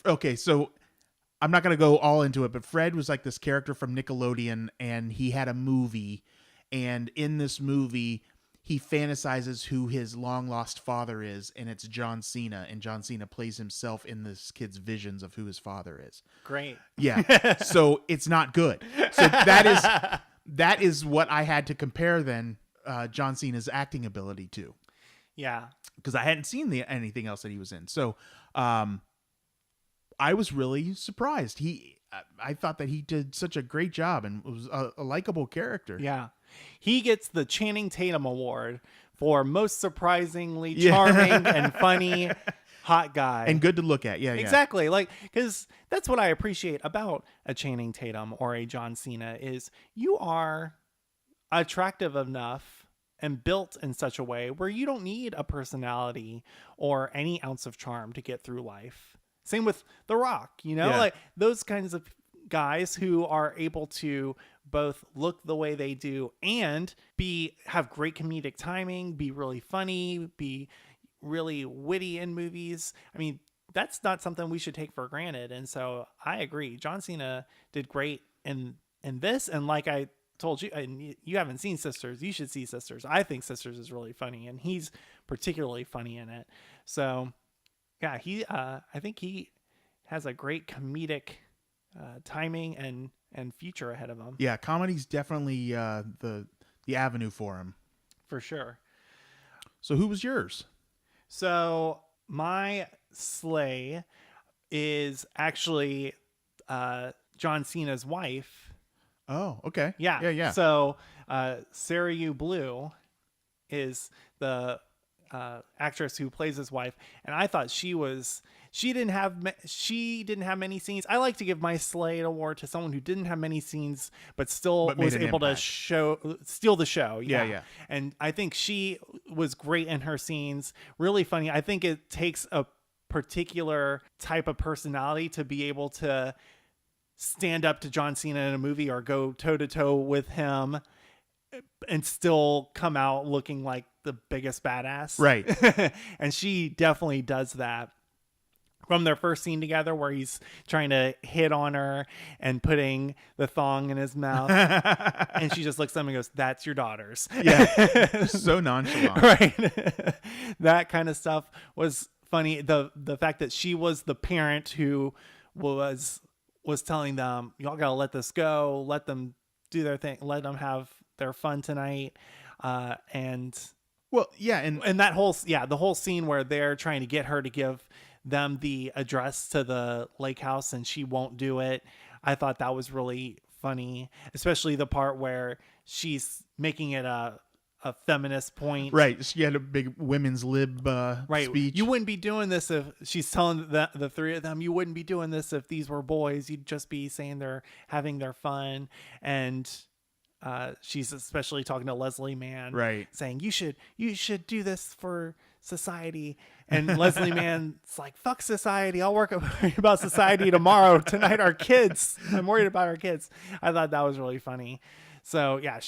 okay, so I'm not going to go all into it, but Fred was like this character from Nickelodeon, and he had a movie, and in this movie he fantasizes who his long lost father is, and it's John Cena, and John Cena plays himself in this kid's visions of who his father is. Great. Yeah. So it's not good. So that is what I had to compare then John Cena's acting ability to. Yeah. Because I hadn't seen anything else that he was in. So I was really surprised. I thought that he did such a great job and was a likable character. Yeah. He gets the Channing Tatum Award for most surprisingly charming and funny hot guy. And good to look at. Yeah, exactly. Yeah. Like, because that's what I appreciate about a Channing Tatum or a John Cena is you are attractive enough and built in such a way where you don't need a personality or any ounce of charm to get through life. Same with The Rock, like those kinds of guys who are able to both look the way they do and have great comedic timing, be really funny, be really witty in movies. I mean, that's not something we should take for granted. And so I agree. John Cena did great in this. And like I told you, and you haven't seen Sisters, you should see Sisters. I think Sisters is really funny, and he's particularly funny in it. So yeah, I think he has a great comedic timing and future ahead of him. Yeah, comedy's definitely the avenue for him. For sure. So who was yours? So my sleigh is actually John Cena's wife. Oh, okay. Yeah. Yeah. So Sarah Yu Blue is the actress who plays his wife, and I thought she didn't have many scenes. I like to give my Slade award to someone who didn't have many scenes but still was able to steal the show. Yeah. And I think she was great in her scenes, really funny. I think it takes a particular type of personality to be able to stand up to John Cena in a movie or go toe to toe with him and still come out looking like the biggest badass. Right. And she definitely does that. From their first scene together where he's trying to hit on her and putting the thong in his mouth. And she just looks at him and goes, "That's your daughter's." Yeah. So nonchalant. Right. That kind of stuff was funny. The fact that she was the parent who was telling them, "Y'all got to let this go. Let them do their thing. Let them have their fun tonight." And well, yeah. And that the whole scene where they're trying to get her to give them the address to the lake house and she won't do it. I thought that was really funny, especially the part where she's making it a feminist point. Right. She had a big women's lib speech. You wouldn't be doing this if she's telling the three of them, you wouldn't be doing this if these were boys. You'd just be saying they're having their fun. And she's especially talking to Leslie Mann, right, saying you should do this for society. And Leslie Mann's like, "Fuck society. I'll worry about society tomorrow. Tonight, our kids. I'm worried about our kids." I thought that was really funny. So yeah,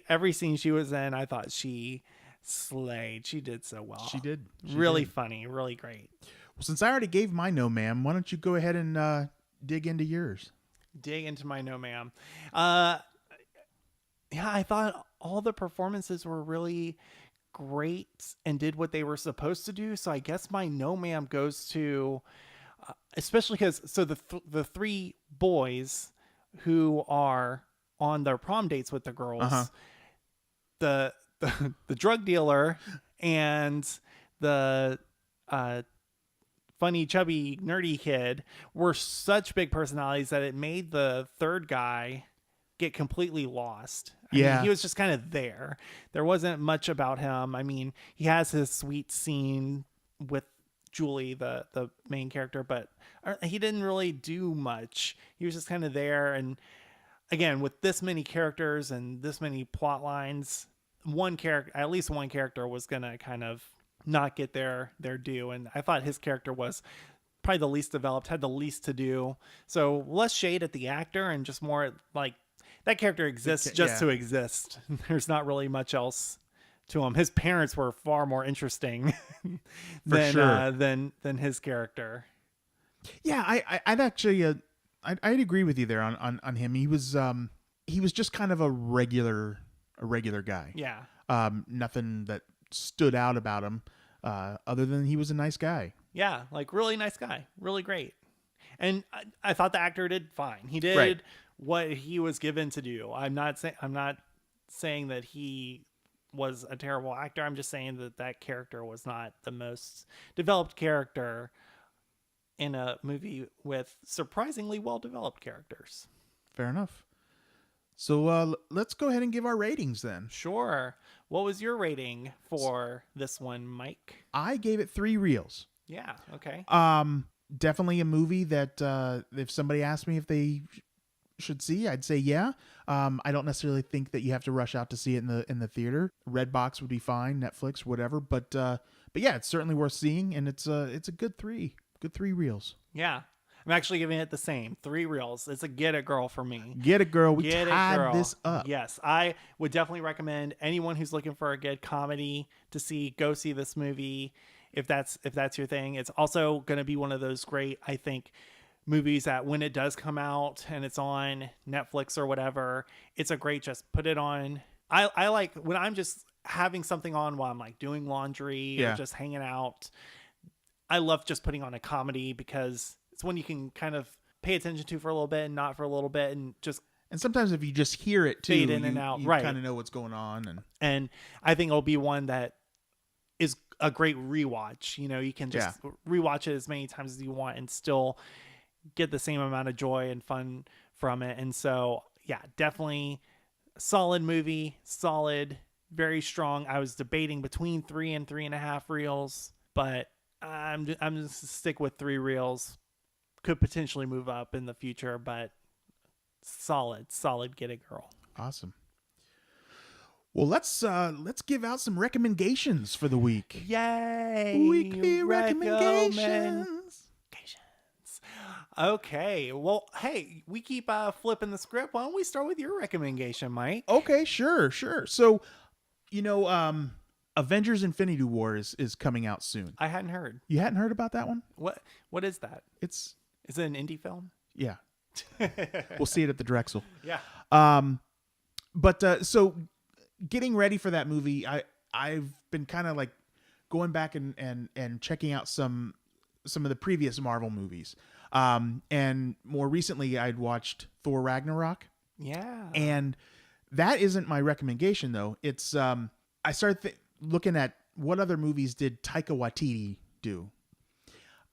every scene she was in, I thought she slayed. She did so well. She did. Really funny. Really great. Well, since I already gave my no ma'am, why don't you go ahead and dig into yours? Dig into my no ma'am. Yeah, I thought all the performances were really great and did what they were supposed to do. So I guess my no ma'am goes to, especially because the three boys who are on their prom dates with the girls, the drug dealer and the funny, chubby, nerdy kid were such big personalities that it made the third guy get completely lost. I mean, he was just kind of there. There wasn't much about him. I mean, he has his sweet scene with Julie, the main character, but he didn't really do much. He was just kind of there. And again, with this many characters and this many plot lines, at least one character was going to kind of not get their due. And I thought his character was probably the least developed, had the least to do. So less shade at the actor and just more like, that character exists just to exist. There's not really much else to him. His parents were far more interesting than his character. Yeah, I'd actually I'd agree with you there on him. He was just kind of a regular guy. Yeah. Nothing that stood out about him other than he was a nice guy. Yeah, like really nice guy, really great. And I thought the actor did fine. He did what he was given to do. I'm not saying that he was a terrible actor. I'm just saying that character was not the most developed character in a movie with surprisingly well-developed characters. Fair enough. So let's go ahead and give our ratings then. Sure. What was your rating for this one, Mike? I gave it 3 reels. Yeah. Okay. Definitely a movie that if somebody asked me if they should see, I'd say yeah. I don't necessarily think that you have to rush out to see it in the theater. Redbox would be fine, Netflix, whatever. But yeah, it's certainly worth seeing, and it's a good 3 reels. Yeah. I'm actually giving it the same 3 reels. It's a get it, girl, for me. Get it, girl. We Get it, tied girl. this up. Yes, I would definitely recommend anyone who's looking for a good comedy to go see this movie if that's your thing. It's also going to be one of those great, I think, movies that when it does come out and it's on Netflix or whatever, it's a great just put it on. I like when I'm just having something on while I'm like doing laundry or just hanging out. I love just putting on a comedy because it's one you can kind of pay attention to for a little bit and not for a little bit and sometimes if you just hear it too, fade in and out, you kind of know what's going on. And I think it'll be one that is a great rewatch. You know, you can just rewatch it as many times as you want and still get the same amount of joy and fun from it. And so, yeah, definitely solid movie, solid, very strong. I was debating between 3 and 3.5 reels, but I'm just stick with 3 reels. Could potentially move up in the future, but solid get it, girl. Awesome. Well, let's give out some recommendations for the week. Yay! Weekly recommendations. Okay. Well, hey, we keep flipping the script. Why don't we start with your recommendation, Mike? Okay, sure. So, Avengers Infinity War is coming out soon. I hadn't heard. You hadn't heard about that one? What is that? Is it an indie film? Yeah. We'll see it at the Drexel. Yeah. So getting ready for that movie, I've been kind of like going back and checking out some of the previous Marvel movies. And more recently I'd watched Thor Ragnarok. Yeah. And that isn't my recommendation though. It's I started looking at what other movies did Taika Waititi do.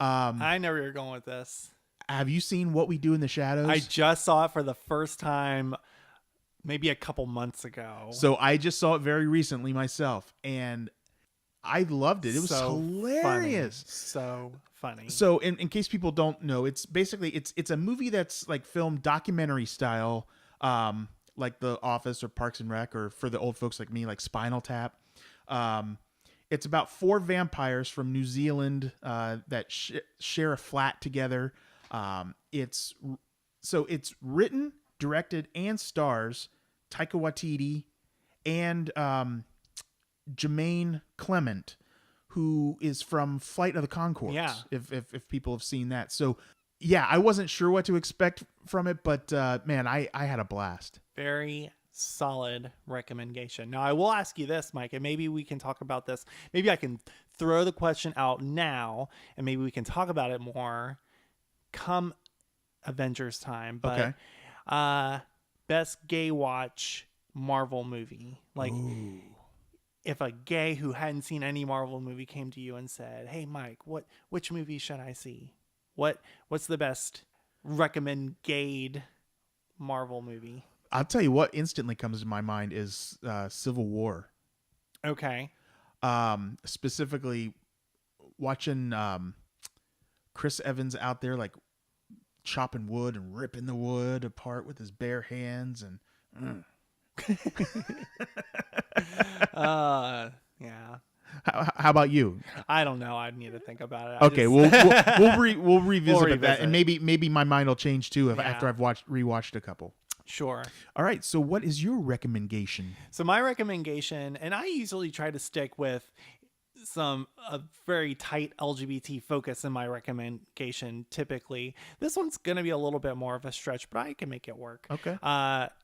I know where you're going with this. Have you seen What We Do in the Shadows? I just saw it for the first time maybe a couple months ago. So I just saw it very recently myself, and I loved it. It was hilarious. So funny. So in case people don't know, it's basically it's a movie that's like filmed documentary style, like The Office or Parks and Rec, or for the old folks like me, like Spinal Tap. It's about 4 vampires from New Zealand that share a flat together. It's written, directed, and stars Taika Waititi and Jermaine Clement, who is from Flight of the Conchords. Yeah. If people have seen that. So yeah, I wasn't sure what to expect from it, but man, I had a blast. Very solid recommendation. Now I will ask you this, Mike, and maybe we can talk about this. Maybe I can throw the question out now and maybe we can talk about it more come Avengers time. But okay. Best gay watch Marvel movie. Like, ooh. If a gay who hadn't seen any Marvel movie came to you and said, "Hey Mike, which movie should I see? What's the best recommended Marvel movie?" I'll tell you what instantly comes to my mind is Civil War. Okay. Specifically watching Chris Evans out there like chopping wood and ripping the wood apart with his bare hands and yeah. How about you? I don't know. I'd need to think about it. Okay, we'll revisit that, and maybe my mind will change too after I've rewatched a couple. Sure. All right. So what is your recommendation? So my recommendation, and I usually try to stick with a very tight LGBT focus in my recommendation. Typically, this one's going to be a little bit more of a stretch, but I can make it work. Okay.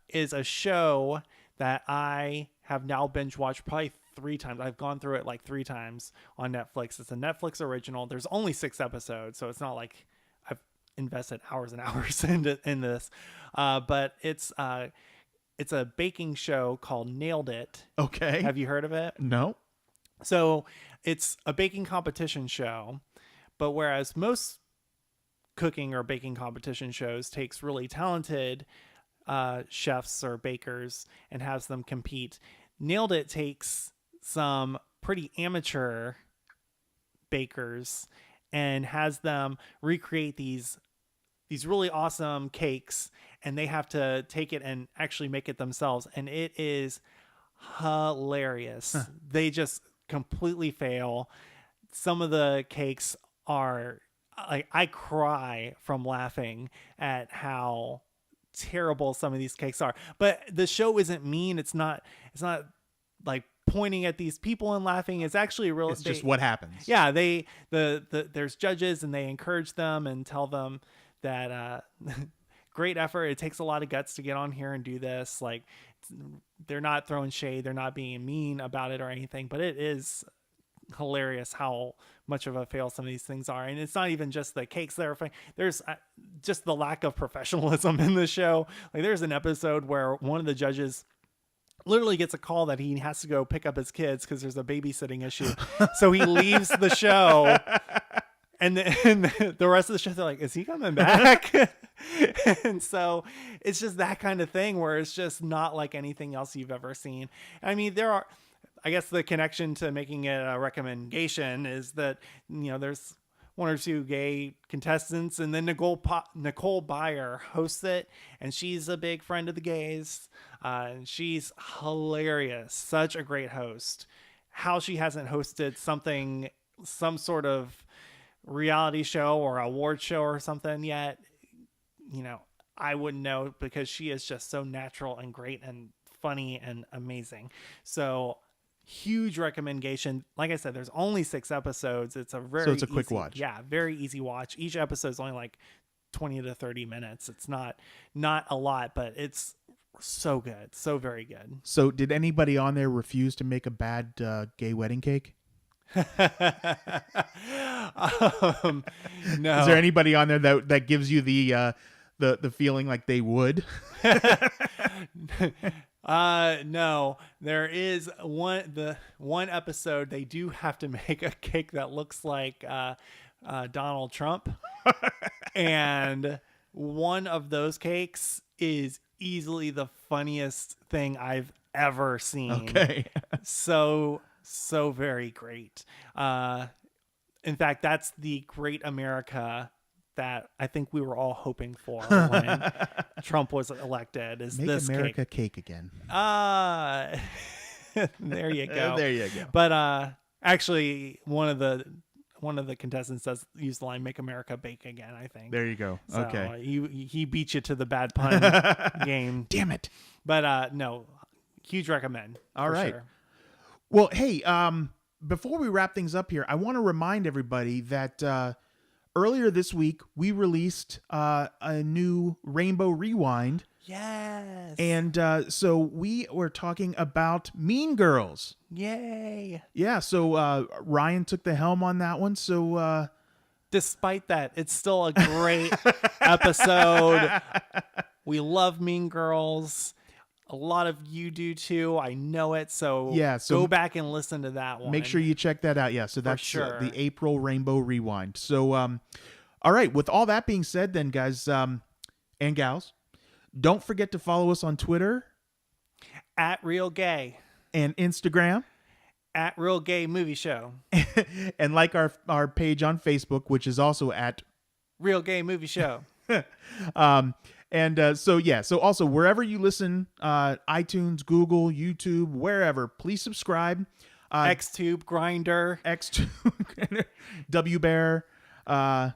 Is a show that I have now binge watched probably 3 times. I've gone through it like 3 times on Netflix. It's a Netflix original. There's only 6 episodes, so it's not like I've invested hours and hours in this. But it's a baking show called Nailed It. Okay. Have you heard of it? No. So it's a baking competition show, but whereas most cooking or baking competition shows takes really talented chefs or bakers and has them compete, Nailed It takes some pretty amateur bakers and has them recreate these really awesome cakes, and they have to take it and actually make it themselves, and it is hilarious. They just completely fail. Some of the cakes are I cry from laughing at how terrible some of these cakes are. But the show isn't mean. It's not like pointing at these people and laughing. It's actually real. It's just what happens. Yeah, there's judges, and they encourage them and tell them that great effort. It takes a lot of guts to get on here and do this. Like, they're not throwing shade, they're not being mean about it or anything, but it is hilarious how much of a fail some of these things are. And it's not even just the cakes that are funny. There's just the lack of professionalism in the show. Like, there's an episode where one of the judges literally gets a call that he has to go pick up his kids because there's a babysitting issue. So he leaves the show, and the rest of the show, they're like, is he coming back? And so it's just that kind of thing where it's just not like anything else you've ever seen. I mean, I guess the connection to making it a recommendation is that, there's one or two gay contestants, and then Nicole Byer hosts it, and she's a big friend of the gays. And she's hilarious. Such a great host. How she hasn't hosted some sort of reality show or award show or something yet, I wouldn't know, because she is just so natural and great and funny and amazing. So huge recommendation. Like I said, there's only 6 episodes. It's a quick watch. Yeah, very easy watch. Each episode is only like 20 to 30 minutes. It's not a lot, but it's so good. So very good. So did anybody on there refuse to make a bad gay wedding cake? No. Is there anybody on there that gives you the feeling like they would? No. There is one episode they do have to make a cake that looks like Donald Trump, and one of those cakes is easily the funniest thing I've ever seen. Okay. So very great. In fact, that's the great America that I think we were all hoping for when Trump was elected. Is Make this America cake again? There you go. There you go. But actually, one of the contestants does use the line "Make America bake again." I think. There you go. So, Okay. He beat you to the bad pun game. Damn it. But no, huge recommend. All right. Sure. Well, hey, before we wrap things up here, I want to remind everybody that earlier this week we released a new Rainbow Rewind. Yes. And so we were talking about Mean Girls. Yay. Yeah, so Ryan took the helm on that one. So despite that, it's still a great episode. We love Mean Girls. A lot of you do too. I know it. So, yeah, go back and listen to that one. Make sure you check that out. Yeah, so that's sure. The April Rainbow Rewind. So, all right. With all that being said, then, guys and gals, don't forget to follow us on Twitter @RealGay and Instagram @RealGayMovieShow and like our page on Facebook, which is also @RealGayMovieShow. So also wherever you listen, iTunes, Google, YouTube, wherever, please subscribe. Xtube, Grinder, WBear. I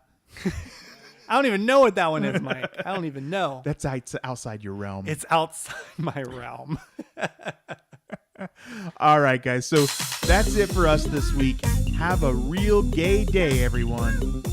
don't even know what that one is, Mike. I don't even know. That's outside your realm. It's outside my realm. All right, guys. So that's it for us this week. Have a real gay day, everyone.